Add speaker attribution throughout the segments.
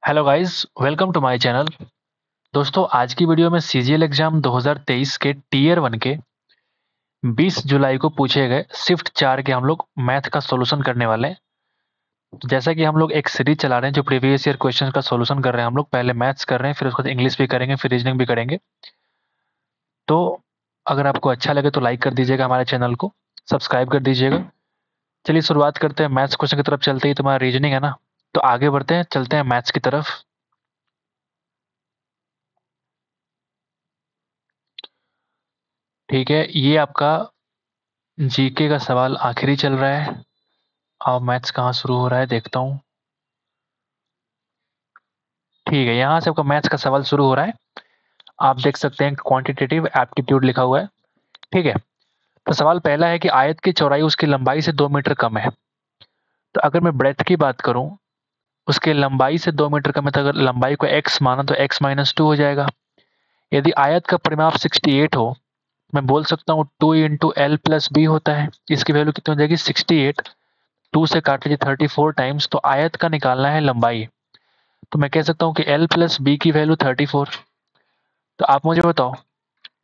Speaker 1: Hello guys, welcome to my channel. दोस्तों, आज की वीडियो में सीजीएल एग्जाम 2023 के टीयर 1 के 20 जुलाई को पूछे गए शिफ्ट 4 के हम लोग मैथ का सॉल्यूशन करने वाले हैं। तो जैसा कि हम लोग एक सीरीज चला रहे हैं जो प्रीवियस ईयर क्वेश्चन का सॉल्यूशन कर रहे हैं। हम लोग पहले मैथ्स कर रहे हैं, फिर उसके बाद इंग्लिश भी करेंगे, फिर रीजनिंग भी करेंगे। तो अगर आपको अच्छा लगे तो लाइक कर दीजिएगा, हमारे चैनल को सब्सक्राइब कर दीजिएगा। चलिए शुरुआत करते हैं। मैथ्स क्वेश्चन की तरफ चलते ही तुम्हारा रीजनिंग है ना, तो आगे बढ़ते हैं, चलते हैं मैथ्स की तरफ। ठीक है, ये आपका जीके का सवाल आखिरी चल रहा है। अब मैथ्स कहाँ शुरू हो रहा है देखता हूँ। ठीक है, यहाँ से आपका मैथ्स का सवाल शुरू हो रहा है। आप देख सकते हैं क्वांटिटेटिव एप्टीट्यूड लिखा हुआ है। ठीक है, तो सवाल पहला है कि आयत की चौड़ाई उसकी लंबाई से 2 मीटर कम है। तो अगर मैं ब्रेथ की बात करूं, उसके लंबाई से 2 मीटर कम है, तो अगर लंबाई को एक्स माना तो x-2 हो जाएगा। यदि आयत का परिमाप 68 हो, मैं बोल सकता हूँ 2 इंटू एल प्लस बी होता है। इसकी वैल्यू कितनी हो जाएगी 68। 2 से काट लीजिए 34 टाइम्स, तो आयत का निकालना है लंबाई। तो मैं कह सकता हूँ कि एल प्लस बी की वैल्यू 34। तो आप मुझे बताओ,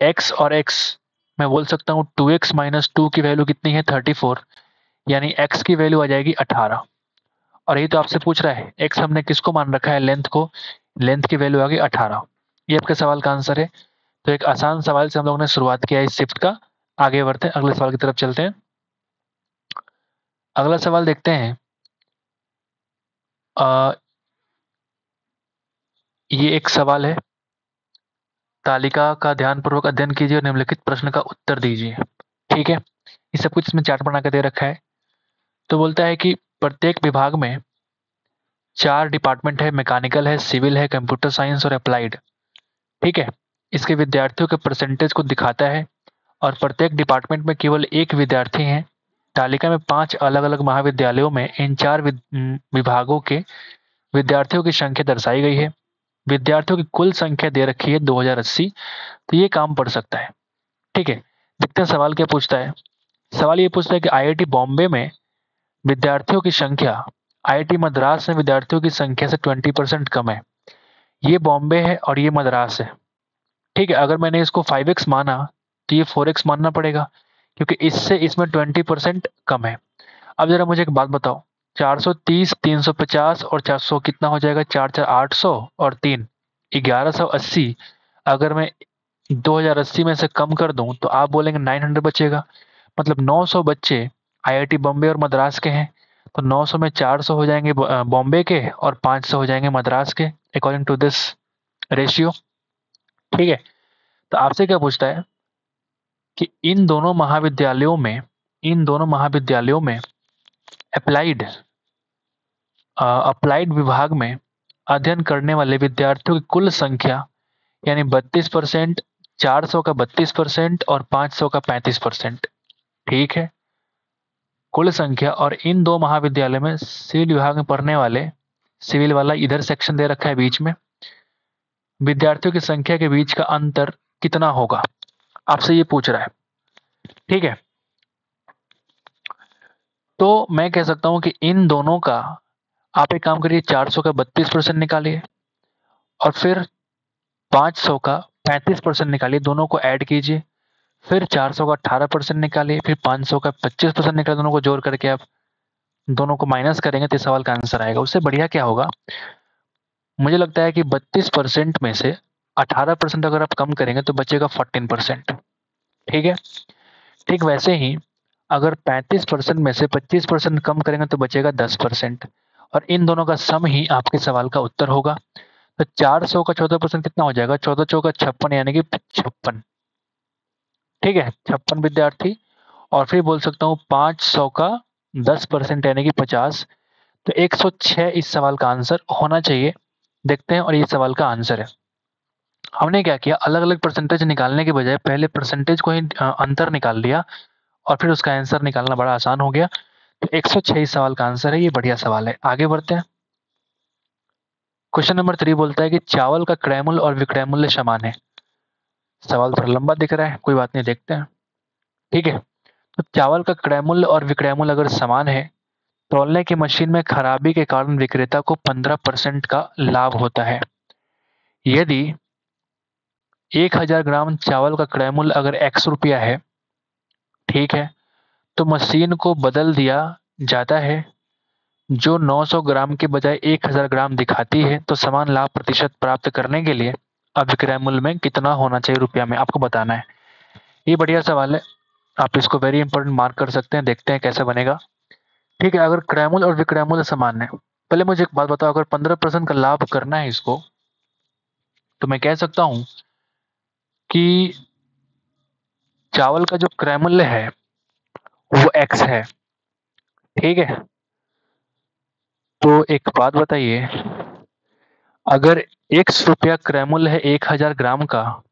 Speaker 1: x और x, मैं बोल सकता हूँ 2x-2 की वैल्यू कितनी है 34, यानी x की वैल्यू आ जाएगी 18। और यही तो आपसे पूछ रहा है, x हमने किसको मान रखा है, लेंथ को। लेंथ की वैल्यू आ गई 18। ये आपके सवाल का आंसर है। तो एक आसान सवाल से हम लोगों ने शुरुआत किया इस शिफ्ट का। आगे बढ़ते हैं, अगले सवाल की तरफ चलते हैं। अगला सवाल देखते हैं। आ, ये एक सवाल है। तालिका का ध्यानपूर्वक अध्ययन कीजिए और निम्नलिखित प्रश्न का उत्तर दीजिए। ठीक है, ये सब कुछ इसमें चार्ट बना के दे रखा है। तो बोलता है कि प्रत्येक विभाग में 4 डिपार्टमेंट है, मैकेनिकल है, सिविल है, कंप्यूटर साइंस और अप्लाइड। ठीक है, इसके विद्यार्थियों के परसेंटेज को दिखाता है और प्रत्येक डिपार्टमेंट में केवल एक विद्यार्थी है। तालिका में 5 अलग अलग महाविद्यालयों में इन 4 विभागों के विद्यार्थियों की संख्या दर्शाई गई है। विद्यार्थियों की कुल संख्या दे रखी है 2080। तो ये काम पड़ सकता है। ठीक है, देखते हैं सवाल क्या पूछता है। सवाल ये पूछता है कि आईआईटी बॉम्बे में विद्यार्थियों की संख्या आईआईटी मद्रास में विद्यार्थियों की संख्या से 20% कम है। ये बॉम्बे है और ये मद्रास है। ठीक है, अगर मैंने इसको 5x माना तो ये 4x मानना पड़ेगा, क्योंकि इससे इसमें 20% कम है। अब जरा मुझे एक बात बताओ, 430, 350 और 400 कितना हो जाएगा, 4 4 800 और 3 1180। अगर मैं 2080 में से कम कर दूं तो आप बोलेंगे 900 बचेगा। मतलब 900 बच्चे आईआईटी बॉम्बे और मद्रास के हैं। तो 900 में 400 हो जाएंगे बॉम्बे के और 500 हो जाएंगे मद्रास के, अकॉर्डिंग टू दिस रेशियो। ठीक है, तो आपसे क्या पूछता है कि इन दोनों महाविद्यालयों में अप्लाइड अप्लाइड विभाग में अध्ययन करने वाले विद्यार्थियों की कुल संख्या, यानी 32%, 400 का 32% और 500 का 35%। ठीक है, कुल संख्या। और इन दो महाविद्यालय में सिविल विभाग में पढ़ने वाले, सिविल वाला इधर सेक्शन दे रखा है बीच में, विद्यार्थियों की संख्या के बीच का अंतर कितना होगा, आपसे ये पूछ रहा है। ठीक है, तो मैं कह सकता हूं कि इन दोनों का, आप एक काम करिए, 400 का 32% निकालिए और फिर 500 का 35% निकालिए, दोनों को ऐड कीजिए। फिर 400 का 18% निकालिए, फिर 500 का 25% निकालिए, दोनों को जोड़ करके आप दोनों को माइनस करेंगे तो इस सवाल का आंसर आएगा। उससे बढ़िया क्या होगा, मुझे लगता है कि 32% में से 18% अगर आप कम करेंगे तो बचेगा 14%। ठीक है, ठीक वैसे ही अगर 35% में से 25% कम करेंगे तो बचेगा 10%। और इन दोनों का सम ही आपके सवाल का उत्तर होगा। तो 400 का 14% कितना हो जाएगा, 14 चौका 56, यानी कि 56। ठीक है, 56 विद्यार्थी। और फिर बोल सकता हूँ 500 का 10% यानी कि 50। तो 106 इस सवाल का आंसर होना चाहिए। देखते हैं, और ये सवाल का आंसर है। हमने क्या किया, अलग अलग परसेंटेज निकालने के बजाय पहले परसेंटेज को ही अंतर निकाल लिया और फिर उसका आंसर निकालना बड़ा आसान हो गया। तो 106 इस सवाल का आंसर है। ये बढ़िया सवाल है, आगे बढ़ते हैं। क्वेश्चन नंबर 3 बोलता है कि चावल का क्रय मूल्य और विक्रय मूल्य समान है। सवाल थोड़ा लंबा दिख रहा है, कोई बात नहीं, देखते हैं। ठीक है, तो चावल का क्रय मूल्य और विक्रय मूल्य अगर समान है तौलने की मशीन में खराबी के कारण विक्रेता को 15% का लाभ होता है। यदि 1000 ग्राम चावल का क्रय मूल्य अगर x रुपया है, ठीक है, तो मशीन को बदल दिया जाता है जो 900 ग्राम के बजाय 1000 ग्राम दिखाती है, तो समान लाभ प्रतिशत प्राप्त करने के लिए अभिक्रय मूल्य में कितना होना चाहिए रुपया में, आपको बताना है। ये बढ़िया सवाल है, आप इसको वेरी इंपॉर्टेंट मार्क कर सकते हैं। देखते हैं कैसे बनेगा। ठीक है, अगर क्रय मूल्य और विक्रय मूल्य समान है, पहले मुझे एक बात बताओ, अगर 15% का लाभ करना है इसको, तो मैं कह सकता हूं कि चावल का जो क्रय मूल्य है वो x है, ठीक है। तो एक बात बताइए, अगर x रुपया क्रय मूल्य है 1000 ग्राम का,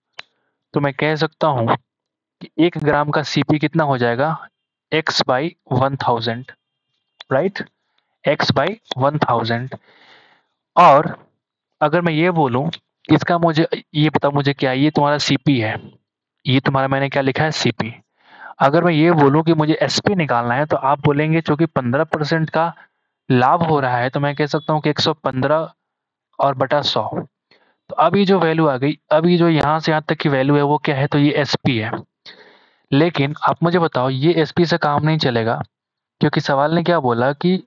Speaker 1: तो मैं कह सकता हूं कि 1 ग्राम का सीपी कितना हो जाएगा, x by 1000, right, x by 1000। और अगर मैं ये बोलूं, इसका मुझे ये बताओ, मुझे क्या, ये तुम्हारा सीपी है, ये तुम्हारा मैंने क्या लिखा है, सीपी। अगर मैं ये बोलूं कि मुझे एसपी निकालना है, तो आप बोलेंगे चूंकि 15% का लाभ हो रहा है, तो मैं कह सकता हूं कि 115 और बटा 100। तो अब ये जो वैल्यू आ गई, अब ये जो यहाँ से यहाँ तक की वैल्यू है वो क्या है, तो ये एसपी है। लेकिन आप मुझे बताओ, ये एसपी से काम नहीं चलेगा, क्योंकि सवाल ने क्या बोला कि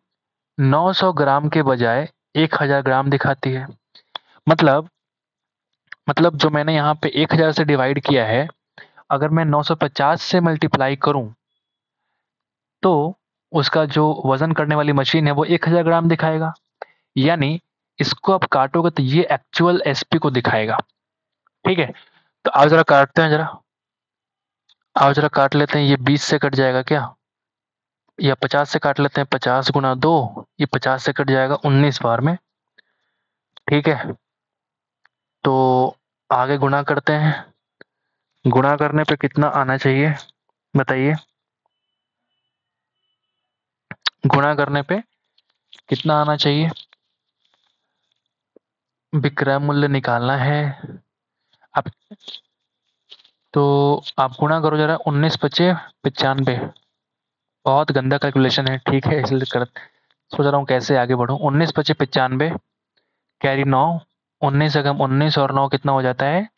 Speaker 1: 900 ग्राम के बजाय 1000 ग्राम दिखाती है। मतलब जो मैंने यहाँ पे 1000 से डिवाइड किया है, अगर मैं 950 से मल्टीप्लाई करूं, तो उसका जो वजन करने वाली मशीन है वो 1000 ग्राम दिखाएगा। यानी इसको आप काटोगे तो ये एक्चुअल एसपी को दिखाएगा। ठीक है, तो आप जरा काटते हैं, जरा आप जरा काट लेते हैं, ये 20 से कट जाएगा क्या, या 50 से काट लेते हैं, 50 गुना 2, ये 50 से कट जाएगा 19 बार में। ठीक है, तो आगे गुणा करते हैं, गुणा करने पे कितना आना चाहिए बताइए, गुणा करने पे कितना आना चाहिए, विक्रय मूल्य निकालना है आप, तो आप गुणा करो जरा, 19 पचे 95, बहुत गंदा कैलकुलेशन है, ठीक है, इसलिए कर सोच रहा हूँ कैसे आगे बढ़ूँ। 19 पचे 95, कैरी 9, 19 अगम 19 और 9 कितना हो जाता है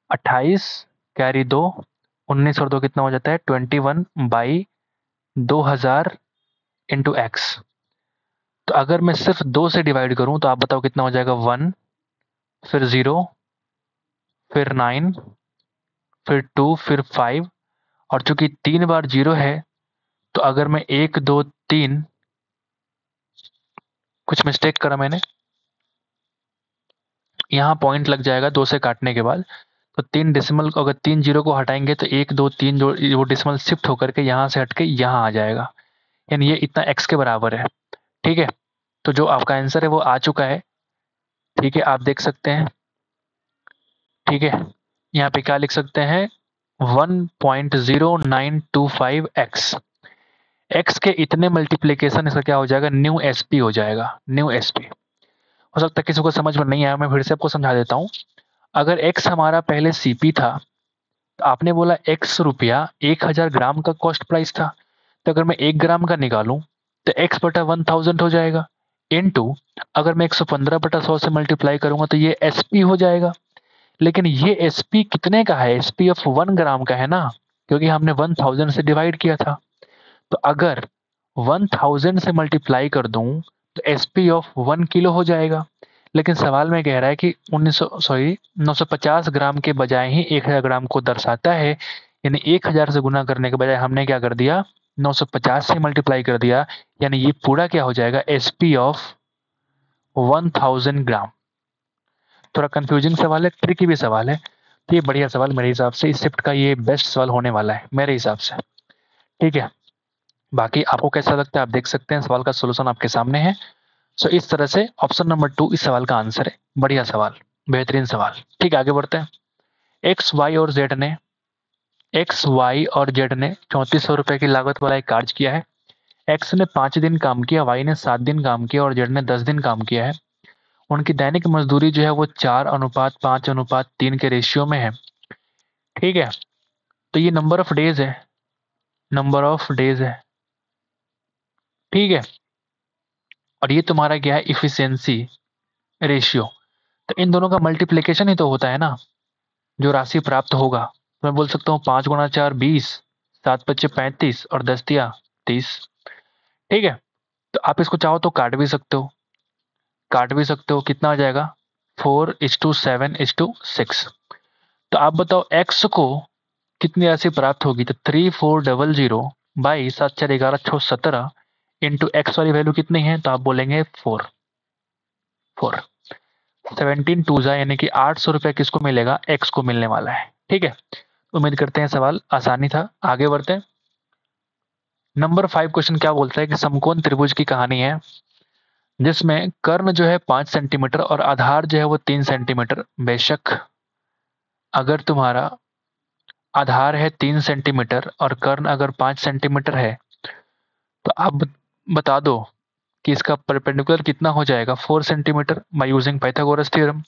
Speaker 1: 28, कैरी 2, 19 और 2 कितना हो जाता है 21 बाई 2000 इंटू एक्स। तो अगर मैं सिर्फ 2 से डिवाइड करूं, तो आप बताओ कितना हो जाएगा, 1, फिर 0, फिर 9, फिर 2, फिर 5, और चूंकि 3 बार 0 है, तो अगर मैं 1 2 3, कुछ मिस्टेक करा मैंने, यहाँ पॉइंट लग जाएगा 2 से काटने के बाद। तो 3 डेसिमल, अगर 3 जीरो को हटाएंगे तो 1 2 3 जो वो डेसिमल शिफ्ट होकर के यहाँ से हटके यहाँ आ जाएगा, यानी ये इतना x के बराबर है। ठीक है, तो जो आपका आंसर है वो आ चुका है। ठीक है, आप देख सकते हैं। ठीक है, यहाँ पे क्या लिख सकते हैं, 1.0925x, x के इतने मल्टीप्लीकेशन इसका क्या हो जाएगा, न्यू एसपी हो जाएगा, न्यू एसपी। हो सकता है किसी को समझ में नहीं आया, मैं फिर से आपको समझा देता हूँ। अगर x हमारा पहले सीपी था, तो आपने बोला x रुपया 1000 ग्राम का कॉस्ट प्राइस था, तो अगर मैं 1 ग्राम का निकालूं तो x बटा 1000 हो जाएगा, इनटू अगर मैं 115 बटा 100 से मल्टीप्लाई करूंगा तो ये एसपी हो जाएगा। लेकिन ये एसपी कितने का है, एसपी ऑफ 1 ग्राम का है ना, क्योंकि हमने 1000 से डिवाइड किया था। तो अगर 1000 से मल्टीप्लाई कर दूं तो एसपी ऑफ 1 किलो हो जाएगा। लेकिन सवाल में कह रहा है कि 950 ग्राम के बजाय ही 1000 ग्राम को दर्शाता है, यानी 1000 से गुना करने के बजाय हमने क्या कर दिया, 950 से मल्टीप्लाई कर दिया, यानी ये पूरा क्या हो जाएगा, एसपी ऑफ 1000 ग्राम। थोड़ा कंफ्यूजिंग सवाल है, ट्रिकी भी सवाल है, तो ये बढ़िया सवाल मेरे हिसाब से इस शिफ्ट का ये बेस्ट सवाल होने वाला है मेरे हिसाब से। ठीक है, बाकी आपको कैसा लगता है आप देख सकते हैं, सवाल का सोल्यूशन आपके सामने है। सो इस तरह से ऑप्शन नंबर 2 इस सवाल का आंसर है। बढ़िया सवाल, बेहतरीन सवाल। ठीक है, आगे बढ़ते हैं। एक्स वाई और जेड ने 3400 रुपए की लागत वाला एक कार्य किया है। एक्स ने 5 दिन काम किया, वाई ने 7 दिन काम किया और जेड ने 10 दिन काम किया है। उनकी दैनिक मजदूरी जो है वो 4:5:3 के रेशियो में है। ठीक है, तो ये नंबर ऑफ डेज है, नंबर ऑफ डेज है। ठीक है, और ये तुम्हारा क्या है, इफिशियंसी रेशियो। तो इन दोनों का मल्टीप्लिकेशन ही तो होता है ना, जो राशि प्राप्त होगा। तो मैं बोल सकता हूँ 5 × 4 20, 7 × 5 35 और 10 × 3 30। ठीक है, तो आप इसको चाहो तो काट भी सकते हो, कितना आ जाएगा 4:7:6। तो आप बताओ एक्स को कितनी राशि प्राप्त होगी, तो 3400 बाई 7 4 11 6 17 इंटू एक्स वाली वैल्यू कितनी है, तो आप बोलेंगे 4। 17 टूजा यानी कि 800 रुपये किसको मिलेगा, एक्स को मिलने वाला है। ठीक है, उम्मीद करते हैं सवाल आसानी था, आगे बढ़ते हैं। नंबर 5 क्वेश्चन क्या बोलता है कि समकोण त्रिभुज की कहानी है जिसमें कर्ण जो है 5 सेंटीमीटर और आधार जो है वो 3 सेंटीमीटर। बेशक अगर तुम्हारा आधार है 3 सेंटीमीटर और कर्ण अगर 5 सेंटीमीटर है, तो आप बता दो कि इसका परपेंडिकुलर कितना हो जाएगा, 4 centimetre, by using Pythagoras theorem.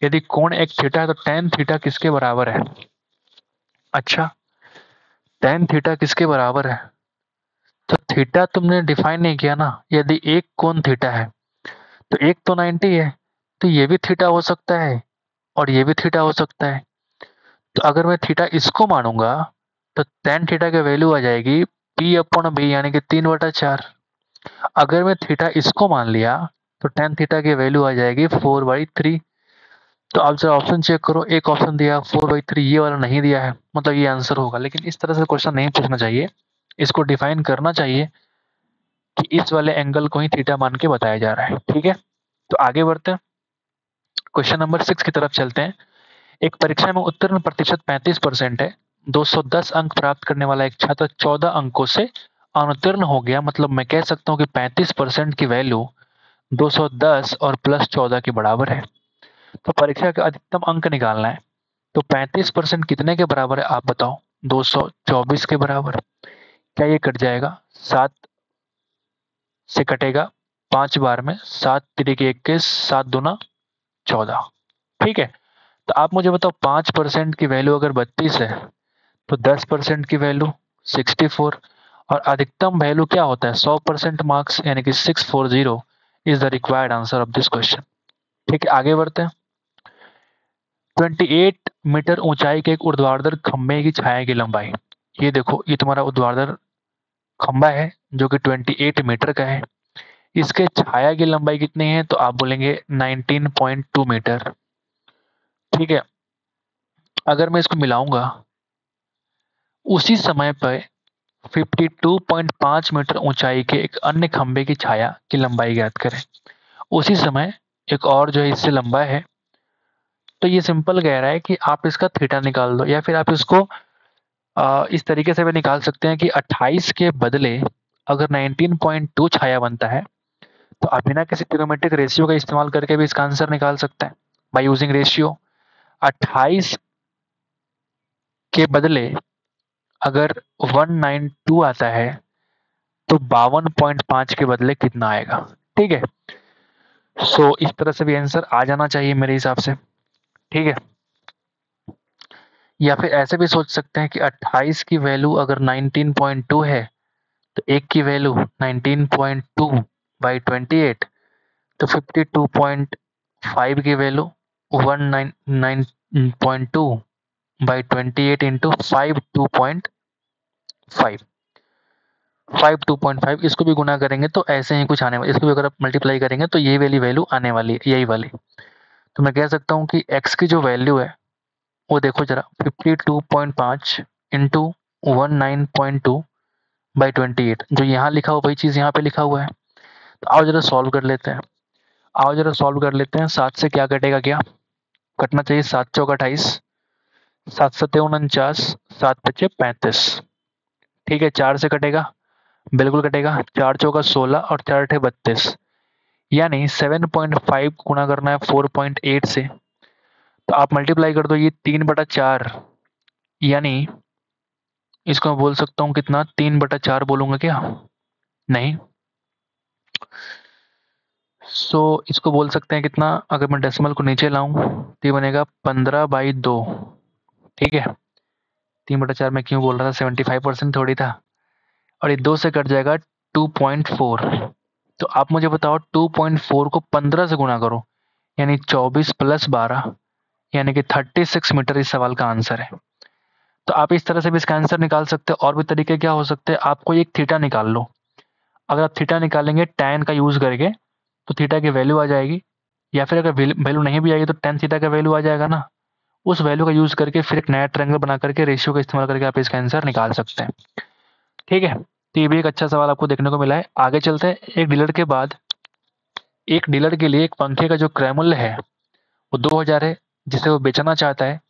Speaker 1: यदि कोण एक थीटा है तो टेन थीटा किसके बराबर है। अच्छा, टेन थीटा किसके बराबर है, तो थीटा तुमने डिफाइन नहीं किया ना। यदि एक कोण थीटा है तो एक तो 90 है, तो ये भी थीटा हो सकता है और ये भी थीटा हो सकता है। तो अगर मैं थीटा इसको मानूंगा तो टेन थीटा की वैल्यू आ जाएगी P/B यानी कि 3/4। अगर मैं थीटा इसको मान लिया तो टेन थीटा की वैल्यू आ जाएगी 4/3। तो आप जरा ऑप्शन चेक करो, एक ऑप्शन दिया 4/3, ये वाला नहीं दिया है, मतलब ये आंसर होगा। लेकिन इस तरह से क्वेश्चन नहीं पूछना चाहिए, इसको डिफाइन करना चाहिए कि इस वाले एंगल को ही थीटा मान के बताया जा रहा है। ठीक है, तो आगे बढ़ते हैं, क्वेश्चन नंबर 6 की तरफ चलते हैं। एक परीक्षा में उत्तीर्ण प्रतिशत 35% है। 210 अंक प्राप्त करने वाला एक छात्र 14 अंकों से अनुत्तीर्ण हो गया। मतलब मैं कह सकता हूँ कि 35% की वैल्यू 210 और प्लस 14 के बराबर है। तो परीक्षा का अधिकतम अंक निकालना है, तो 35% कितने के बराबर है आप बताओ, 224 के बराबर। क्या ये कट जाएगा, 7 से कटेगा 5 बार में, 7×3 = 21, 7×2 = 14। ठीक है, तो आप मुझे बताओ 5% की वैल्यू अगर 32 है तो 10% की वैल्यू 64, और अधिकतम वैल्यू क्या होता है 100% मार्क्स, यानी कि 640 is the required answer of this question. ठीक है, आगे बढ़ते हैं। 28 मीटर ऊंचाई के एक ऊर्ध्वाधर खंभे की छाया की लंबाई, ये देखो ये तुम्हारा ऊर्ध्वाधर खंभा है जो कि 28 मीटर का है। इसके छाया की लंबाई कितनी है, तो आप बोलेंगे 19.2 मीटर। ठीक है, अगर मैं इसको मिलाऊंगा उसी समय पर 52.5 मीटर ऊंचाई के एक अन्य खंभे की छाया की लंबाई ज्ञात करें। उसी समय एक और जो है इससे लंबा है, तो ये सिंपल कह रहा है कि आप इसका थीटा निकाल दो, या फिर आप इसको इस तरीके से भी निकाल सकते हैं कि 28 के बदले अगर 19.2 छाया बनता है, तो आप बिना किसी ट्रिग्नोमेट्रिक रेशियो का इस्तेमाल करके भी इसका आंसर निकाल सकते हैं बाय यूजिंग रेशियो। 28 के बदले अगर 192 आता है तो 52.5 के बदले कितना आएगा। ठीक है, सो इस तरह से भी आंसर आ जाना चाहिए मेरे हिसाब से। ठीक है, या फिर ऐसे भी सोच सकते हैं कि 28 की वैल्यू अगर 19.2 है तो एक की वैल्यू 19.2 बाई 28, तो 52.5 की वैल्यू 199.2 बाई 28 इंटू 52.5, इसको भी गुना करेंगे तो ऐसे ही कुछ आने वाला, इसको भी अगर आप मल्टीप्लाई करेंगे तो ये वाली वैल्यू आने वाली है, यही वाली। तो मैं कह सकता हूँ कि x की जो वैल्यू है वो देखो जरा 52.5 इंटू 19.2 बाई 28, जो यहाँ लिखा हुआ वही चीज़ यहाँ पे लिखा हुआ है। तो आओ जरा सॉल्व कर लेते हैं, 7 से क्या कटेगा, क्या कटना चाहिए, 7×4 = 28, 7×7 = 49, 7×5 = 35। ठीक है, 4 से कटेगा, बिल्कुल कटेगा, 4×4 = 16 और 4×8 = 32, यानी 7.5 गुना करना है 4.8 से, तो आप मल्टीप्लाई कर दो ये 3/4, यानी इसको मैं बोल सकता हूँ कितना, 3/4 बोलूंगा क्या, नहीं, इसको बोल सकते हैं कितना, अगर मैं डेसिमल को नीचे लाऊं तो ये बनेगा 15/2। ठीक है, 3/4 में क्यों बोल रहा था, 75% थोड़ी था, और ये 2 से कट जाएगा 2.4, तो आप मुझे बताओ 2.4 को 15 से गुणा करो, यानी 24 + 12 यानी कि 36 मीटर इस सवाल का आंसर है। तो आप इस तरह से भी इसका आंसर निकाल सकते हो। और भी तरीके क्या हो सकते हैं, आप कोई एक थीटा निकाल लो। अगर आप थीटा निकालेंगे tan का यूज करके तो थीटा की वैल्यू आ जाएगी, या फिर अगर वैल्यू नहीं भी आएगी तो tan थीटा का वैल्यू आ जाएगा ना। उस वैल्यू का यूज करके फिर एक नया ट्रायंगल बना करके रेशियो का इस्तेमाल करके आप इसका आंसर निकाल सकते हैं। ठीक है, तो ये भी एक अच्छा सवाल आपको देखने को मिला है। आगे चलते हैं। एक डीलर के बाद एक डीलर के लिए एक पंखे का जो क्रय मूल्य है वो 2000 है, जिसे वो बेचना चाहता है।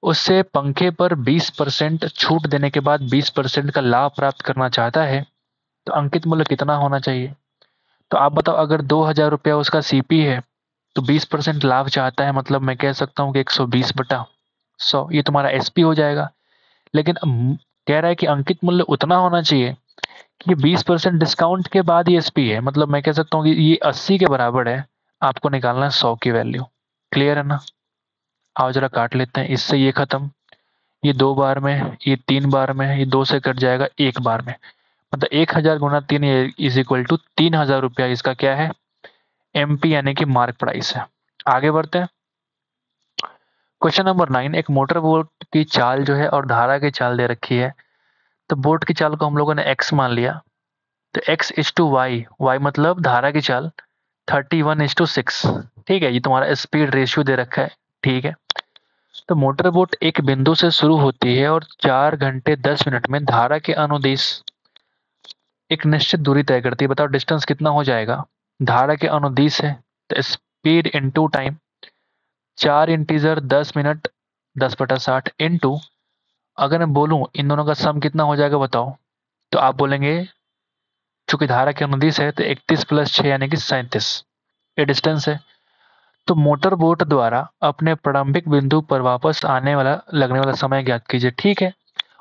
Speaker 1: उससे पंखे पर 20% छूट देने के बाद 20% का लाभ प्राप्त करना चाहता है, तो अंकित मूल्य कितना होना चाहिए? तो आप बताओ, अगर 2000 उसका सीपी है तो 20% लाभ चाहता है, मतलब मैं कह सकता हूँ कि 120/100 ये तुम्हारा एसपी हो जाएगा। लेकिन कह रहा है कि अंकित मूल्य उतना होना चाहिए कि 20% डिस्काउंट के बाद ही एसपी है, मतलब मैं कह सकता हूँ कि ये 80 के बराबर है। आपको निकालना है 100 की वैल्यू। क्लियर है ना? आओ जरा काट लेते हैं, इससे ये खत्म, ये 2 बार में, ये 3 बार में, ये 2 से कट जाएगा 1 बार में। मतलब 1000 गुना 3 इज इक्वल टू 3000 रुपया इसका क्या है? एमपी यानी कि मार्क प्राइस है। आगे बढ़ते हैं। क्वेश्चन नंबर 9, एक मोटर बोट की चाल जो है और धारा की चाल दे रखी है। तो बोट की चाल को हम लोगों ने x मान लिया, तो x/y, y मतलब धारा की चाल 31/6। ठीक है, ये तुम्हारा स्पीड रेशियो दे रखा है। ठीक है, तो मोटर बोट एक बिंदु से शुरू होती है और 4 घंटे 10 मिनट में धारा के अनुदिश एक निश्चित दूरी तय करती है। बताओ डिस्टेंस कितना हो जाएगा? धारा के अनुदिश है तो speed into time, 4 integer 10 minute 10/60 into, अगर मैं बोलूं इन दोनों का सम कितना हो जाएगा बताओ? तो आप बोलेंगे चूंकि धारा के अनुदिश है तो 31 + 6 यानी कि 37 ये डिस्टेंस है। तो मोटर बोट द्वारा अपने प्रारंभिक बिंदु पर वापस आने वाला लगने वाला समय ज्ञात कीजिए। ठीक है,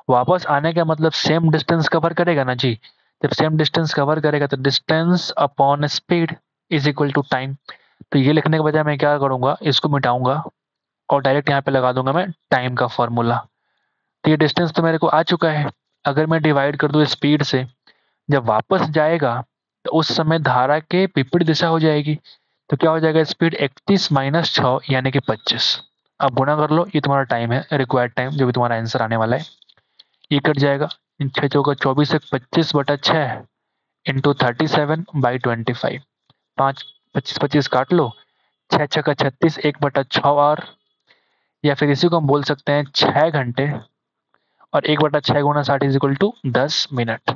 Speaker 1: वापस आने का मतलब सेम डिस्टेंस कवर करेगा ना जी। जब सेम डिस्टेंस कवर करेगा तो distance upon speed is equal to time. तो ये लिखने के बजाय मैं क्या करूंगा, इसको मिटाऊंगा और डायरेक्ट यहाँ पे लगा दूंगा मैं टाइम का फॉर्मूला। तो ये डिस्टेंस तो मेरे को आ चुका है। अगर मैं डिवाइड कर दूं स्पीड से, जब वापस जाएगा तो उस समय धारा के विपरीत दिशा हो जाएगी। तो क्या हो जाएगा? स्पीड 31 - 6 यानी कि 25। अब गुणा कर लो, ये तुम्हारा टाइम है, रिक्वायर्ड टाइम, जो भी तुम्हारा आंसर आने वाला है। ये कट जाएगा, 6 × 4 = 24 से 25/6 इंटू 37/25। 5 25 25 काट लो, 6 × 6 = 36, 1/6 और, या फिर इसी को हम बोल सकते हैं 6 घंटे और 1/6 × 60 इज इक्वल टू 10 मिनट।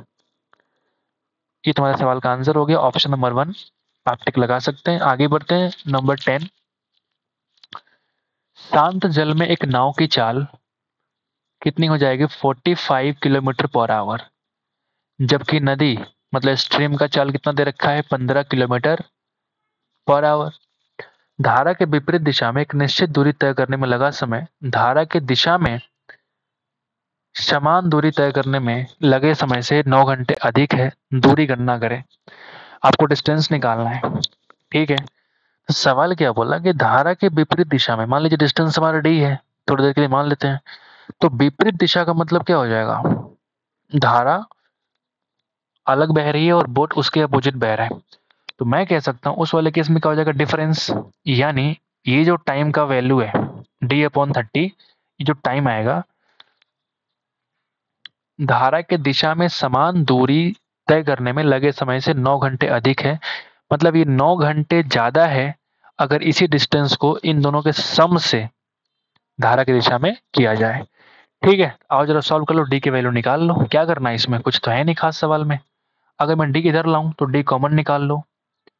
Speaker 1: ये तुम्हारे सवाल का आंसर हो गया, ऑप्शन नंबर 1 आप टिक लगा सकते हैं। आगे बढ़ते हैं। नंबर 10, शांत जल में एक नाव की चाल कितनी हो जाएगी? 45 किलोमीटर/आवर। जबकि नदी मतलब स्ट्रीम का चाल कितना दे रखा है? 15 किलोमीटर/आवर। धारा के विपरीत दिशा में एक निश्चित दूरी तय करने में लगा समय धारा के दिशा में समान दूरी तय करने में लगे समय से 9 घंटे अधिक है। दूरी गणना करें। आपको डिस्टेंस निकालना है। ठीक है, तो सवाल क्या बोला कि धारा के विपरीत दिशा में, मान लीजिए डिस्टेंस हमारा डी है, थोड़ी देर के लिए मान लेते हैं, तो विपरीत दिशा का मतलब क्या हो जाएगा? धारा अलग बह रही है और बोट उसके अपोजिट बह रहा है। तो मैं कह सकता हूँ उस वाले केस में क्या हो जाएगा? डिफरेंस, यानी ये जो टाइम का वैल्यू है D/30, ये जो टाइम आएगा धारा के दिशा में समान दूरी तय करने में लगे समय से 9 घंटे अधिक है। मतलब ये 9 घंटे ज्यादा है अगर इसी डिस्टेंस को इन दोनों के सम से धारा की दिशा में किया जाए। ठीक है, आओ जरा सॉल्व कर लो, डी की वैल्यू निकाल लो। क्या करना है इसमें, कुछ तो है नहीं खास सवाल में। अगर मैं डी इधर लाऊं तो डी कॉमन निकाल लो,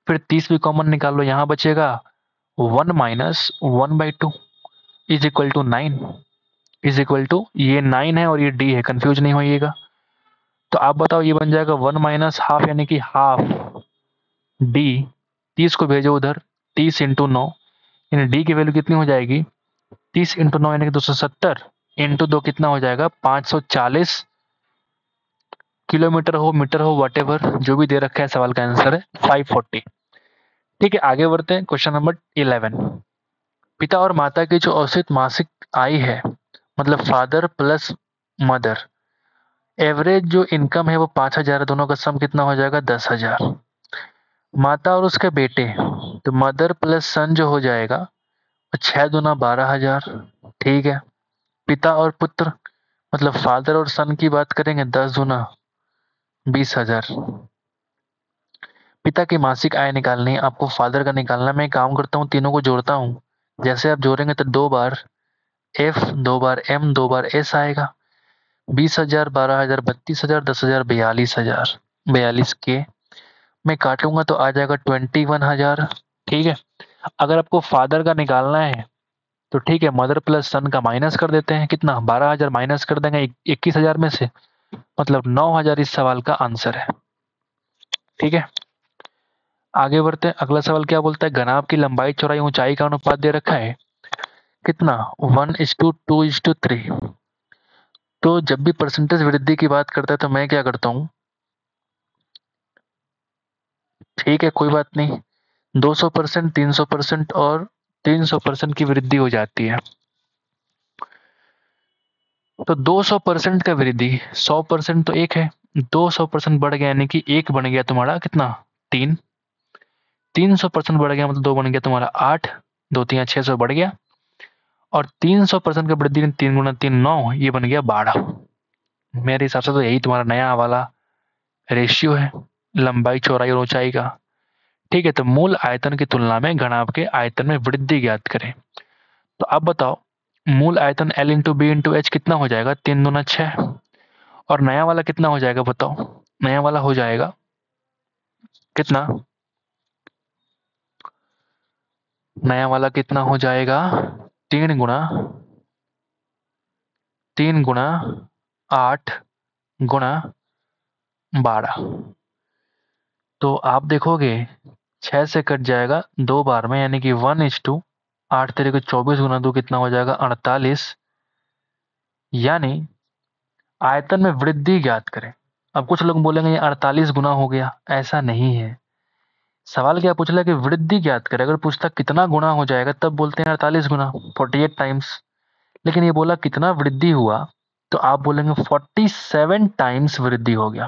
Speaker 1: फिर 30 भी कॉमन निकाल लो, यहाँ बचेगा 1 - 1/2 is equal to 9 is equal to, ये 9 है और ये डी है, कंफ्यूज नहीं होइएगा। तो आप बताओ, ये बन जाएगा 1 - हाफ यानी कि हाफ डी। 30 को भेजो उधर, 30 × 9 यानी डी की वैल्यू कितनी हो जाएगी? 30 × 9 यानी कि 270 इंटू 2 कितना हो जाएगा? 540 किलोमीटर हो मीटर हो वट जो भी दे रखा है, सवाल का आंसर है 540। ठीक है, आगे बढ़ते हैं। क्वेश्चन नंबर 11, पिता और माता की जो औसत मासिक आय है, मतलब फादर प्लस मदर, एवरेज जो इनकम है वो 5000 है, दोनों का सम कितना हो जाएगा? 10,000। माता और उसके बेटे, तो मदर प्लस सन जो हो जाएगा 6 दूना 12,000। ठीक है। पिता और पुत्र मतलब फादर और सन की बात करेंगे 10 दूना 20,000। पिता की मासिक आय निकालनी है, आपको फादर का निकालना है। मैं एक काम करता हूँ, तीनों को जोड़ता हूँ। जैसे आप जोड़ेंगे तो 2 बार एफ, 2 बार एम, 2 बार एस आएगा। 20,000, 12,000, 32,000, 10,000, 42,000। 42 के मैं काटूंगा तो आ जाएगा 21,000। ठीक है। अगर आपको फादर का निकालना है तो ठीक है, मदर प्लस सन का माइनस कर देते हैं। कितना? 12,000 माइनस कर देंगे 21,000 में से, मतलब 9,000 इस सवाल का आंसर है। ठीक है। आगे बढ़ते हैं। अगला सवाल क्या बोलता है? घनाभ की लंबाई चौड़ाई ऊंचाई का अनुपात दे रखा है कितना? 1:2:3। तो जब भी परसेंटेज वृद्धि की बात करता है तो मैं क्या करता हूँ, ठीक है कोई बात नहीं, 200%, 300% और 300% की वृद्धि हो जाती है। तो 200% का वृद्धि, 100% तो एक है, 200% बढ़ गया यानी कि एक बन गया तुम्हारा कितना? 3। 300% बढ़ गया मतलब 2 बन गया तुम्हारा 8। 2 3 600 बढ़ गया। और 300% का वृद्धि 3 गुना 3 9, ये बन गया 12। मेरे हिसाब से तो यही तुम्हारा नया वाला रेशियो है, लंबाई चौड़ाई और ऊंचाई का। ठीक है। तो मूल आयतन की तुलना में घनाभ के आयतन में वृद्धि ज्ञात करें। तो अब बताओ, मूल आयतन L into B into H कितना हो जाएगा? 3 दूना 6। और नया वाला कितना हो जाएगा बताओ? नया वाला हो जाएगा कितना? नया वाला कितना हो जाएगा? 3 गुना 8 गुना 12। तो आप देखोगे 6 से कट जाएगा 2 बार में, यानी कि 1:8 तेरे को 24 गुना 2 कितना हो जाएगा? 48। यानी आयतन में वृद्धि ज्ञात करें। अब कुछ लोग बोलेंगे ये 48 गुना हो गया, ऐसा नहीं है। सवाल क्या पूछ रहा है कि वृद्धि ज्ञात करें। अगर पूछता कितना गुना हो जाएगा तब बोलते हैं 48 गुना, 48 टाइम्स। लेकिन ये बोला कितना वृद्धि हुआ, तो आप बोलेंगे 47 टाइम्स वृद्धि हो गया।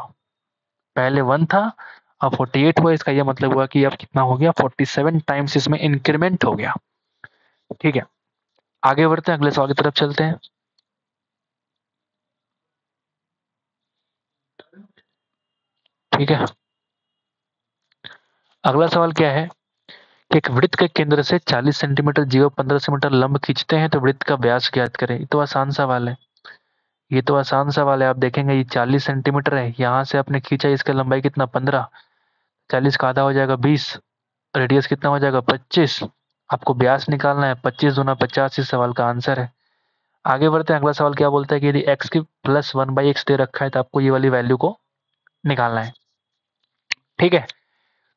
Speaker 1: पहले 1 था, अब 48 हुआ। इसका यह मतलब हुआ कि अब कितना हो गया? 47 टाइम्स इसमें इंक्रीमेंट हो गया। ठीक है। आगे बढ़ते हैं, अगले सवाल की तरफ चलते हैं। ठीक है। अगला सवाल क्या है कि एक वृत्त के केंद्र से 40 सेंटीमीटर जीवा 15 सेंटीमीटर लंब खींचते हैं तो वृत्त का व्यास ज्ञात करें। ये तो आसान सवाल है। ये तो आसान सवाल है। आप देखेंगे ये 40 सेंटीमीटर है, यहाँ से आपने खींचा, इसका लंबाई कितना? 15। 40 का आधा हो जाएगा 20। रेडियस कितना हो जाएगा? 25। आपको व्यास निकालना है, 25 दूना 50 इस सवाल का आंसर है। आगे बढ़ते हैं। अगला सवाल क्या बोलता है कि यदि x की प्लस 1/x दे रखा है तो आपको ये वाली वैल्यू को निकालना है। ठीक है।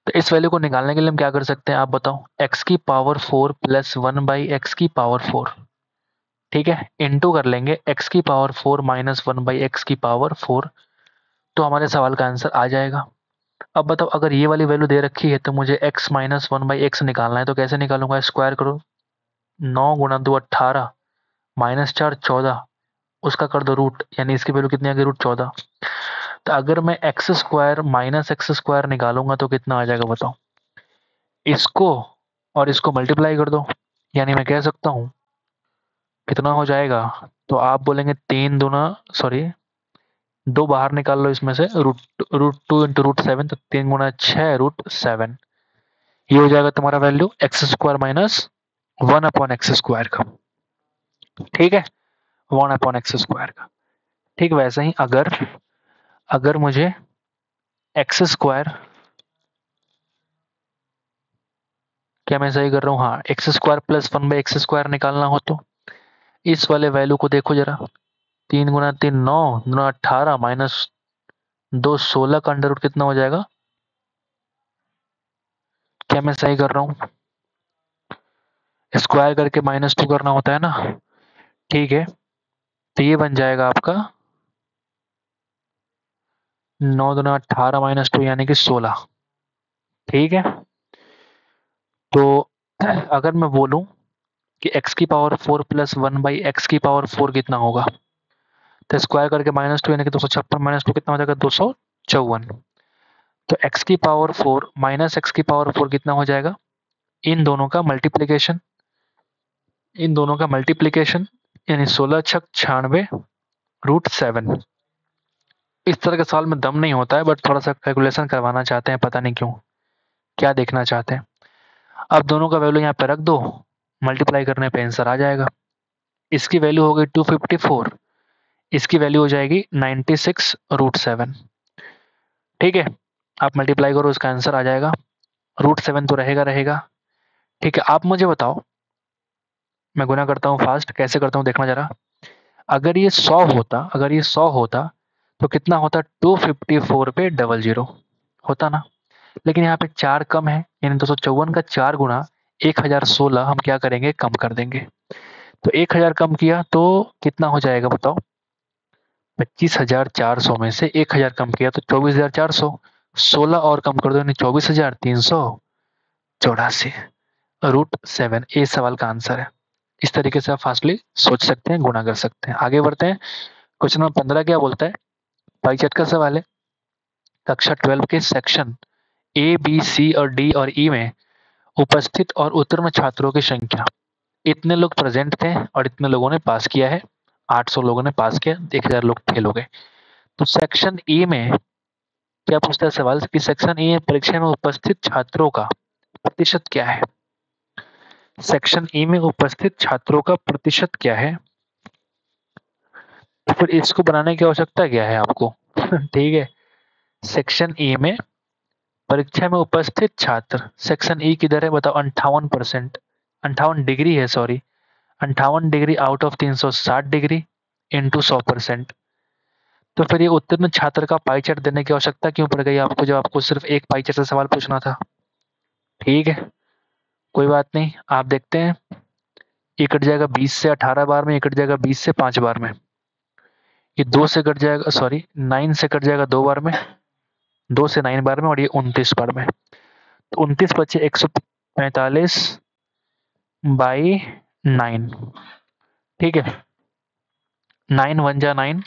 Speaker 1: तो इस वैल्यू को निकालने के लिए हम क्या कर सकते हैं आप बताओ? x की पावर 4 प्लस 1/x की पावर 4। ठीक है। इंटू कर लेंगे x की पावर 4 माइनस 1/x की पावर 4, तो हमारे सवाल का आंसर आ जाएगा। अब बताओ, अगर ये वाली वैल्यू दे रखी है तो मुझे x माइनस 1/x निकालना है, तो कैसे निकालूंगा? स्क्वायर करो। 9 गुना 2 18, माइनस 4 14, उसका कर दो रूट, यानी इसकी वैल्यू कितनी आ गई? √14। तो अगर मैं x square minus x square निकालूंगा तो कितना आ जाएगा बताओ? इसको और इसको मल्टीप्लाई कर दो, यानी मैं कह सकता हूँ कितना हो जाएगा? तो आप बोलेंगे 3 दूना, सॉरी 2 बाहर निकाल लो इसमें से, √2 इंटू √7, तो 3 गुना 6 √7। ये हो जाएगा तुम्हारा value x square minus 1/x² का। ठीक है। 1/x² का। ठीक वैसे ही अगर अगर मुझे एक्स स्क्वायर, क्या मैं सही कर रहा हूँ? हाँ, x² प्लस 1/x² निकालना हो तो इस वाले वैल्यू को देखो जरा। 3 गुना 3 9 गुना 18 माइनस 2 16 का अंडर रूट कितना हो जाएगा? क्या मैं सही कर रहा हूँ? स्क्वायर करके -2 करना होता है ना। ठीक है। तो ये बन जाएगा आपका 9 दुना 18 -2 यानी कि 16। ठीक है। तो अगर मैं बोलूं कि x की पावर 4 प्लस 1/x की पावर 4 कितना होगा, तो स्क्वायर करके -2 यानी कि 256 -2 कितना हो जाएगा? 254। तो x की पावर 4 माइनस एक्स की पावर 4 कितना हो जाएगा, इन दोनों का मल्टीप्लीकेशन, यानी 16 छक 96 रूट 7। इस तरह के सवाल में दम नहीं होता है, बट थोड़ा सा कैलकुलेशन करवाना चाहते हैं, पता नहीं क्यों, क्या देखना चाहते हैं। अब दोनों का वैल्यू यहाँ पे रख दो, मल्टीप्लाई करने पे आंसर आ जाएगा। इसकी वैल्यू हो गई 254, इसकी वैल्यू हो जाएगी 96 रूट 7। ठीक है, आप मल्टीप्लाई करो, इसका आंसर आ जाएगा। रूट 7 तो रहेगा। ठीक है, आप मुझे बताओ, मैं गुना करता हूँ फास्ट, कैसे करता हूँ देखना जरा। अगर ये 100 होता तो कितना होता, 254 पे 00 होता ना। लेकिन यहाँ पे 4 कम है, यानी 254 का 4 गुना 1016 हम क्या करेंगे, कम कर देंगे। तो 1000 कम किया तो कितना हो जाएगा बताओ, 25,400 में से 1000 कम किया तो 24,400, 16 और कम कर दो यानी 24,384 रूट 7। ए सवाल का आंसर है। इस तरीके से आप फास्टली सोच सकते हैं, गुणा कर सकते हैं। आगे बढ़ते हैं। क्वेश्चन नंबर 15 क्या बोलता है, पाई चार्ट का सवाल है। कक्षा 12 के सेक्शन ए बी सी और डी और ई में उपस्थित और उत्तीर्ण छात्रों की संख्या, इतने लोग प्रेजेंट थे और इतने लोगों ने पास किया है। 800 लोगों ने पास किया, 1000 लोग फेल हो गए। तो सेक्शन ए में क्या पूछता है सवाल कि सेक्शन ए परीक्षा में उपस्थित छात्रों का प्रतिशत क्या है। सेक्शन ए में उपस्थित छात्रों का प्रतिशत क्या है, तो फिर इसको बनाने की आवश्यकता क्या है आपको। ठीक है, सेक्शन ए में परीक्षा में उपस्थित छात्र, सेक्शन ई किधर है बताओ, 58%, 58 डिग्री है, sorry 58 degree out of 360 degree into 100%। तो फिर ये उत्तीर्ण छात्र का पाई चार्ट देने की आवश्यकता क्यों पड़ गई आपको, जब आपको सिर्फ एक पाई चार्ट से सवाल पूछना था। ठीक है, कोई बात नहीं, आप देखते हैं। ये कट जाएगा 20 से 18 बार में, ये कट जाएगा 20 से 5 बार में, ये 2 से कट जाएगा, सॉरी 9 से कट जाएगा 2 बार में, 2 से 9 बार में, और ये 29 बार में। तो 29 बचे 145 बाई 9। ठीक है, 9 1 जा 9,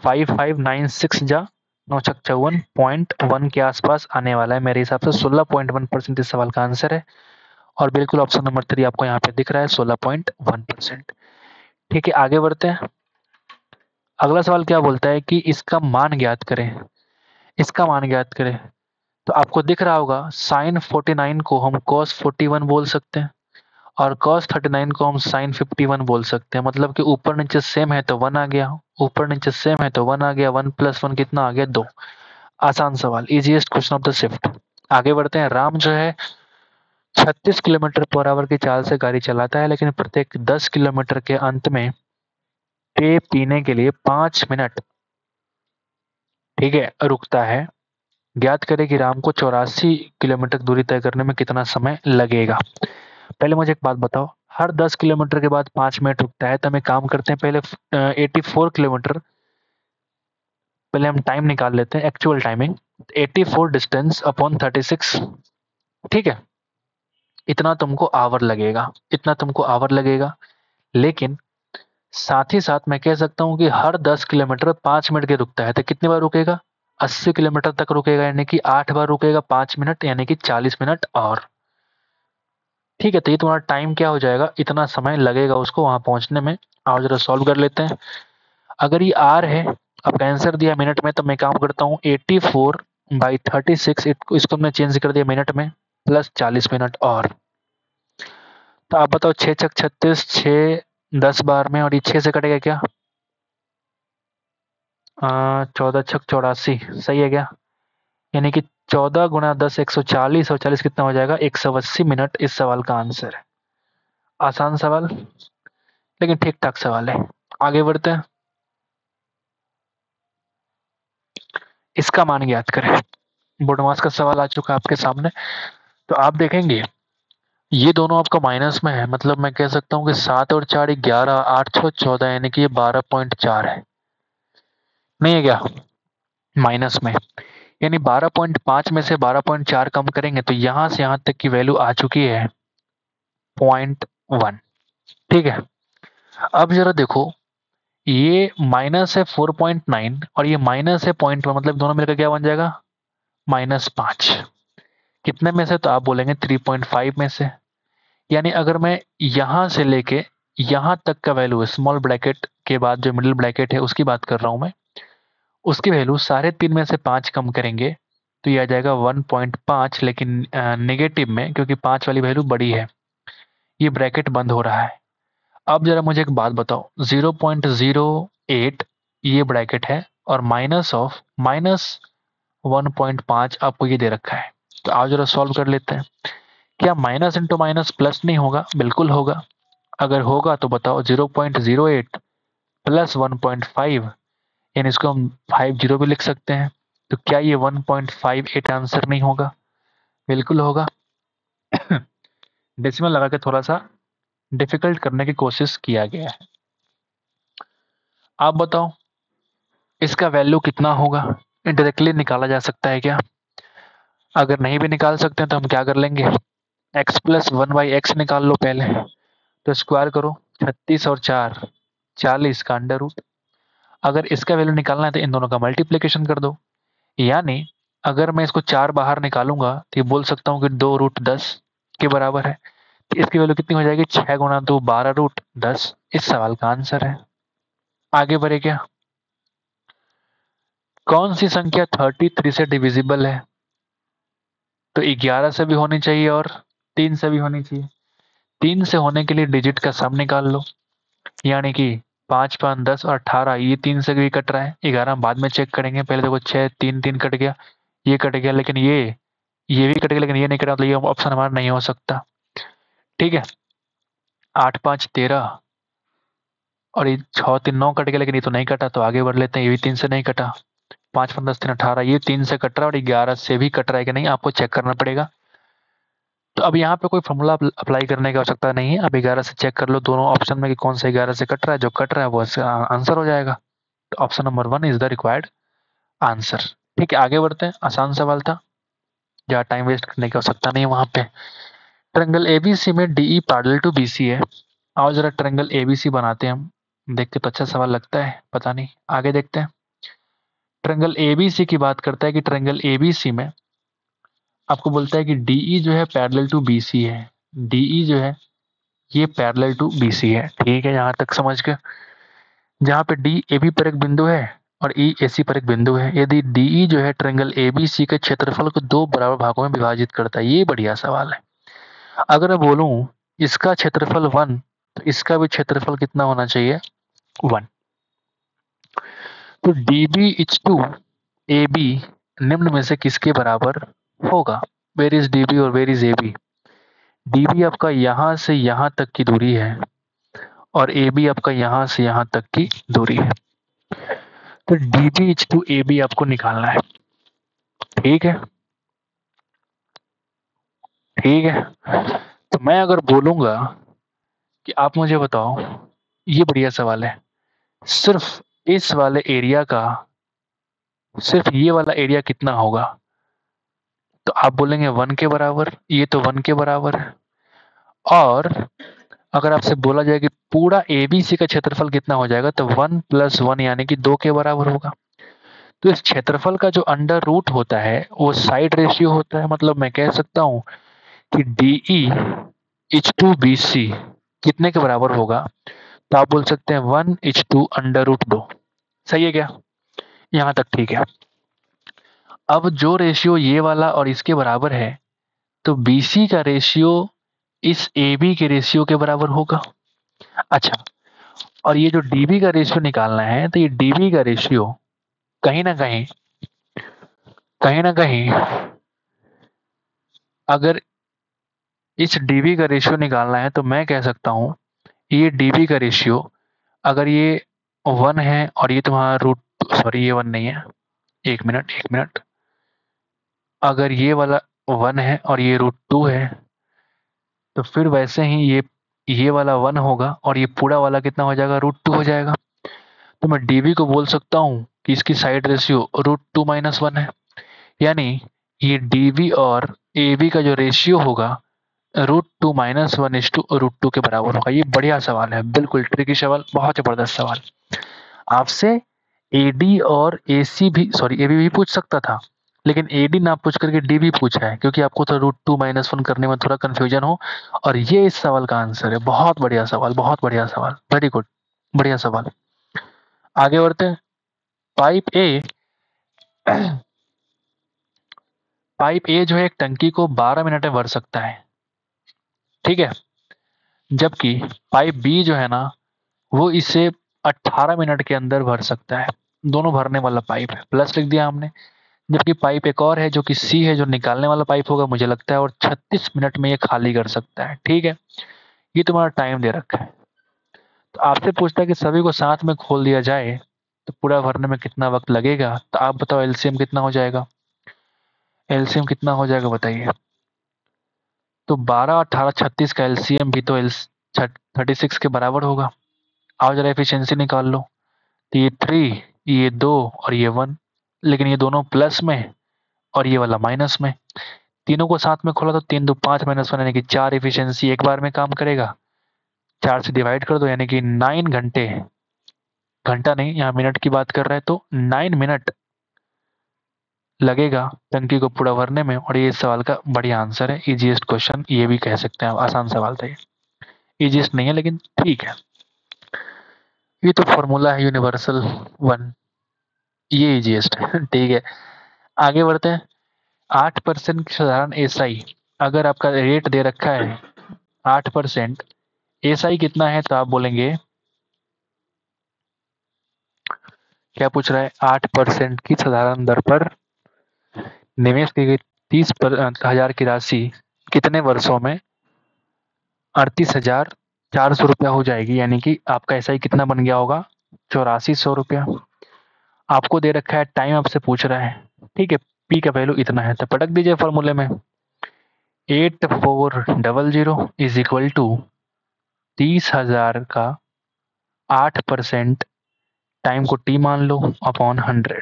Speaker 1: 5 5 9 6 जा 9 छक 54.1 के आसपास आने वाला है मेरे हिसाब से। 16.1% इस सवाल का आंसर है, और बिल्कुल ऑप्शन नंबर 3 आपको यहाँ पे दिख रहा है 16.1%। ठीक है, आगे बढ़ते हैं। अगला सवाल क्या बोलता है कि इसका मान ज्ञात करें। इसका मान ज्ञात करें, तो आपको दिख रहा होगा साइन 49 को हम कॉस 41 बोल सकते हैं, और cos 39 को हम sin 51 बोल सकते हैं। मतलब कि ऊपर नीचे सेम है तो 1 आ गया, ऊपर नीचे सेम है तो 1 आ गया, 1 + 1 कितना आ गया, 2। आसान सवाल, easiest question of the shift. आगे बढ़ते हैं। राम जो है 36 किलोमीटर पर आवर की चाल से गाड़ी चलाता है, लेकिन प्रत्येक 10 किलोमीटर के अंत में पेय पीने के लिए 5 मिनट, ठीक है, रुकता है। ज्ञात करें कि राम को 84 किलोमीटर दूरी तय करने में कितना समय लगेगा। पहले मुझे एक बात बताओ, हर 10 किलोमीटर के बाद 5 मिनट रुकता है, तो हम एक काम करते हैं, पहले 84 किलोमीटर, पहले हम टाइम निकाल लेते हैं, एक्चुअल टाइमिंग। 84 डिस्टेंस अपॉन 36, ठीक है, इतना तुमको आवर लगेगा, इतना तुमको आवर लगेगा। लेकिन साथ ही साथ मैं कह सकता हूँ कि हर 10 किलोमीटर 5 मिनट के रुकता है, तो कितनी बार रुकेगा, 80 किलोमीटर तक रुकेगा, यानी कि 8 बार रुकेगा 5 मिनट, यानी कि 40 मिनट और। ठीक है, तो ये तुम्हारा टाइम क्या हो जाएगा, इतना समय लगेगा उसको वहां पहुंचने में। आओ जरा सॉल्व कर लेते हैं। अगर ये आर है, आपका आंसर दिया मिनट में, तो मैं काम करता हूँ 84/36, इसको हमने चेंज कर दिया मिनट में, प्लस 40 मिनट और। तो आप बताओ 6 छक 36, 6 10 बार में, और ये 6 से कटेगा क्या, 14 छक 84, सही है क्या, यानी कि 14 गुणा 10 140, और 40 कितना हो जाएगा, 180 मिनट इस सवाल का आंसर है। आसान सवाल, लेकिन ठीक ठाक सवाल है। आगे बढ़ते हैं। इसका मान ज्ञात करें। बोर्डमास का सवाल आ चुका है आपके सामने। तो आप देखेंगे ये दोनों आपका माइनस में है, मतलब मैं कह सकता हूँ कि 7 और 4 11, 8 6 14, यानी कि ये 12.4 है, नहीं है क्या, माइनस में। यानी 12.5 में से 12.4 कम करेंगे तो यहां से यहां तक की वैल्यू आ चुकी है 0.1। ठीक है, अब जरा देखो, ये माइनस है 4.9 और ये माइनस है 0.1, मतलब दोनों मिलकर क्या बन जाएगा, -5 कितने में से? तो आप बोलेंगे 3.5 में से। यानी अगर मैं यहाँ से लेके यहाँ तक का वैल्यू है, स्मॉल ब्रैकेट के बाद जो मिडिल ब्रैकेट है उसकी बात कर रहा हूँ मैं, उसकी वैल्यू 3.5 में से 5 कम करेंगे तो ये आ जाएगा 1.5, लेकिन नेगेटिव में, क्योंकि 5 वाली वैल्यू बड़ी है। ये ब्रैकेट बंद हो रहा है। अब जरा मुझे एक बात बताओ, 0.08 ये ब्रैकेट है और -1.5 आपको ये दे रखा है। तो आओ जरा सॉल्व कर लेते हैं। क्या माइनस इंटू माइनस प्लस नहीं होगा? बिल्कुल होगा। अगर होगा तो बताओ, 0.08 प्लस 1.5, यानी इसको हम 50 भी लिख सकते हैं। तो क्या ये 1.58 आंसर नहीं होगा? बिल्कुल होगा। डेसिमल लगा के थोड़ा सा डिफिकल्ट करने की कोशिश किया गया है। आप बताओ इसका वैल्यू कितना होगा? डायरेक्टली निकाला जा सकता है क्या? अगर नहीं भी निकाल सकते हैं तो हम क्या कर लेंगे, x प्लस 1/x निकाल लो पहले। तो स्क्वायर करो, 36 और 4 40 का अंडर रूट। अगर इसका वैल्यू निकालना है तो इन दोनों का मल्टीप्लिकेशन कर दो। यानी अगर मैं इसको 4 बाहर निकालूंगा तो ये बोल सकता हूँ कि 2√10 के बराबर है। तो इसकी वैल्यू कितनी हो जाएगी? 6 गुणा 2 12√10। इस सवाल का आंसर है। आगे बढ़े क्या? कौन सी संख्या 33 से डिविजिबल है? तो 11 से भी होनी चाहिए और 3 से भी होनी चाहिए। 3 से होने के लिए डिजिट का सम निकाल लो, यानी कि 5 5 10 और 18, ये 3 से भी कट रहा है। 11 हम बाद में चेक करेंगे। पहले देखो 6 3 3 कट गया, ये कट गया, लेकिन ये भी कट गया, लेकिन ये नहीं कटा, तो ये ऑप्शन हमारा नहीं हो सकता। ठीक है, 8 5 13 और ये 6 3 9 कट गया, लेकिन ये तो नहीं कटा, तो आगे बढ़ लेते हैं। ये भी 3 से नहीं कटा। 5 5 10 3 18, ये 3 से कट रहा है और 11 से भी कट रहा है कि नहीं, आपको चेक करना पड़ेगा। तो अब यहाँ पे कोई फॉर्मूला अप्लाई करने की आवश्यकता नहीं है। अब 11 से चेक कर लो दोनों ऑप्शन में कि कौन सा 11 से कट रहा है। जो कट रहा है वो आंसर हो जाएगा। तो option number 1 is the required answer. ठीक है, आगे बढ़ते हैं। आसान सवाल था, जहाँ टाइम वेस्ट करने की आवश्यकता नहीं है वहां पे। ट्रायंगल एबीसी में डीई पैरेलल टू बीसी है। आओ जरा ट्रायंगल एबीसी बनाते हैं हम। देख के तो अच्छा सवाल लगता है, पता नहीं। आगे देखते हैं। ट्रायंगल एबीसी की बात करता है कि ट्रायंगल एबीसी में आपको बोलता है कि डीई जो है पैरेलल टू बीसी है। डीई जो है ये पैरेलल टू बीसी है। ठीक है, यहाँ तक समझ गए। जहाँ पे डी ए बी पर एक बिंदु है और ई ए सी पर एक बिंदु है। यदि डीई जो है ट्रायंगल ए बी सी के क्षेत्रफल को 2 बराबर भागों में विभाजित करता है। ये बढ़िया सवाल है। अगर मैं बोलूं इसका क्षेत्रफल 1, तो इसका भी क्षेत्रफल कितना होना चाहिए? 1। तो D B is to A B निम्न में से किसके बराबर होगा? वेर इज डी बी और where is A B? D B आपका यहां से यहां तक की दूरी है और ए बी आपका यहां से यहां तक की दूरी है। तो D B is to A B आपको निकालना है। ठीक है, ठीक है। तो मैं अगर बोलूंगा कि आप मुझे बताओ, ये बढ़िया सवाल है, सिर्फ इस वाले एरिया का, सिर्फ ये वाला एरिया कितना होगा? तो आप बोलेंगे 1 के बराबर। ये तो 1 के बराबर है। और अगर आपसे बोला जाए कि पूरा एबीसी का क्षेत्रफल कितना हो जाएगा, तो 1 + 1 यानी कि 2 के बराबर होगा। तो इस क्षेत्रफल का जो अंडर रूट होता है वो साइड रेशियो होता है। मतलब मैं कह सकता हूं कि DE is to B C कितने के बराबर होगा? तो आप बोल सकते हैं 1:√2। सही है क्या? यहां तक ठीक है। अब जो रेशियो ये वाला और इसके बराबर है, तो बीसी का रेशियो इस AB के रेशियो के बराबर होगा। अच्छा, और ये जो DB का रेशियो निकालना है, तो ये DB का रेशियो कहीं ना कहीं अगर इस DB का रेशियो निकालना है, तो मैं कह सकता हूं ये DB का रेशियो, अगर ये 1 है और ये तुम्हारा रूट, सॉरी ये 1 नहीं है, एक मिनट, अगर ये वाला 1 है और ये √2 है, तो फिर वैसे ही ये वाला 1 होगा और ये पूरा वाला कितना हो जाएगा? √2 हो जाएगा। तो मैं डीबी को बोल सकता हूँ कि इसकी साइड रेशियो √2 - 1 है। यानी ये डीबी और एबी का जो रेशियो होगा √2 - 1:√2 के बराबर होगा। ये बढ़िया सवाल है, बिल्कुल ट्रिकी सवाल, बहुत जबरदस्त सवाल। आपसे एडी और एसी भी, सॉरी एबी भी पूछ सकता था, लेकिन AD ना पूछ करके DB पूछा है, क्योंकि आपको तो √2 - 1 करने में थोड़ा कंफ्यूजन हो। और ये इस सवाल का आंसर है। बहुत बढ़िया सवाल, बहुत बढ़िया सवाल, वेरी गुड, बढ़िया सवाल। आगे बढ़ते हैं। पाइप ए पाइप ए जो है एक टंकी को 12 मिनट में भर सकता है, ठीक है। जबकि पाइप बी जो है ना, वो इसे 18 मिनट के अंदर भर सकता है। दोनों भरने वाला पाइप है, प्लस लिख दिया हमने। जबकि पाइप एक और है जो कि सी है, जो निकालने वाला पाइप होगा मुझे लगता है, और 36 मिनट में ये खाली कर सकता है, ठीक है। ये तुम्हारा टाइम दे रखा है। तो आपसे पूछता है कि सभी को साथ में खोल दिया जाए तो पूरा भरने में कितना वक्त लगेगा। तो आप बताओ एलसीएम कितना हो जाएगा, एलसीएम कितना हो जाएगा बताइए। तो 12, 18, 36 का एलसीएम भी तो 36 के बराबर होगा। आओ जरा एफिशिएंसी निकाल लो। तो ये 3, ये 2 और ये 1, लेकिन ये दोनों प्लस में और ये वाला माइनस में। तीनों को साथ में खोला तो 3 2 5 -1 यानी कि 4 एफिशिएंसी एक बार में काम करेगा। 4 से डिवाइड कर दो यानी कि 9 घंटे, घंटा नहीं, यहाँ मिनट की बात कर रहे हैं, तो 9 मिनट लगेगा टंकी को पूरा भरने में। और ये इस सवाल का बढ़िया आंसर है, इजीएस्ट क्वेश्चन ये भी कह सकते हैं आप, आसान सवाल था ये। इजीएस्ट नहीं है लेकिन ठीक है, ये तो फॉर्मूला है यूनिवर्सल 1, ये इजीएस्ट है ठीक है। आगे बढ़ते हैं। 8% साधारण एसआई, अगर आपका रेट दे रखा है 8%, एसआई कितना है तो आप बोलेंगे, क्या पूछ रहा है, 8% की साधारण दर पर निवेश की गई 30,000 की राशि कितने वर्षों में 38,400 रुपया हो जाएगी। यानी कि आपका एसआई कितना बन गया होगा, 8400 रुपया। आपको दे रखा है, टाइम आपसे पूछ रहा है, ठीक है। पी का वैल्यू इतना है तो पटक दीजिए फॉर्मूले में। 8400 इज इक्वल टू 30,000 का 8%, टाइम को टी मान लो, अपॉन 100।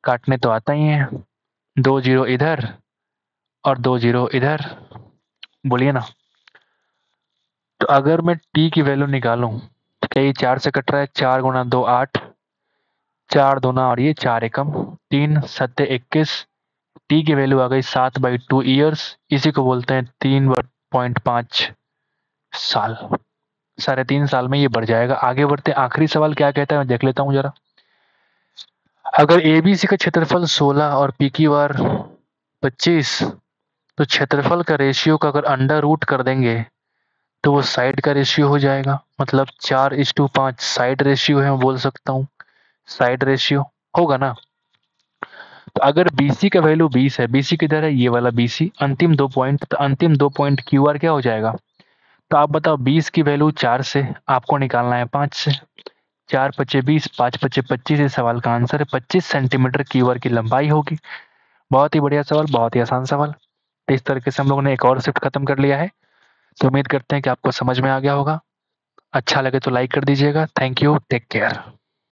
Speaker 1: काटने तो आता ही है, 2 जीरो इधर और 2 जीरो इधर, बोलिए ना। तो अगर मैं टी की वैल्यू निकालूं तो क्या ये 4 से कट रहा है, 4 गुना 2 8, 4 दूना और ये 4 एकम 3 सत्ते 21, टी की वैल्यू आ गई 7/2 ईयर्स। इसी को बोलते हैं 3.5 साल। 3.5 साल में ये बढ़ जाएगा। आगे बढ़ते, आखिरी सवाल क्या कहता है मैं देख लेता हूँ जरा। अगर एबीसी का क्षेत्रफल 16 और पी की वार 25, तो क्षेत्रफल का रेशियो का अगर अंडर रूट कर देंगे तो वो साइड का रेशियो हो जाएगा। मतलब 4:5 साइड रेशियो है, मैं बोल सकता हूँ साइड रेशियो होगा ना। तो अगर BC का वैल्यू 20 है, BC किधर है, ये वाला BC, अंतिम 2 पॉइंट, तो अंतिम 2 पॉइंट QR क्या हो जाएगा। तो आप बताओ 20 की वैल्यू 4 से आपको निकालना है 5 से, 4 पचे 20, 5 पचे 25। इस सवाल का आंसर है 25 सेंटीमीटर QR की लंबाई होगी। बहुत ही बढ़िया सवाल, बहुत ही आसान सवाल। तो इस तरीके से हम लोगों ने एक और शिफ्ट खत्म कर लिया है। तो उम्मीद करते हैं कि आपको समझ में आ गया होगा। अच्छा लगे तो लाइक कर दीजिएगा। Thank you, take care.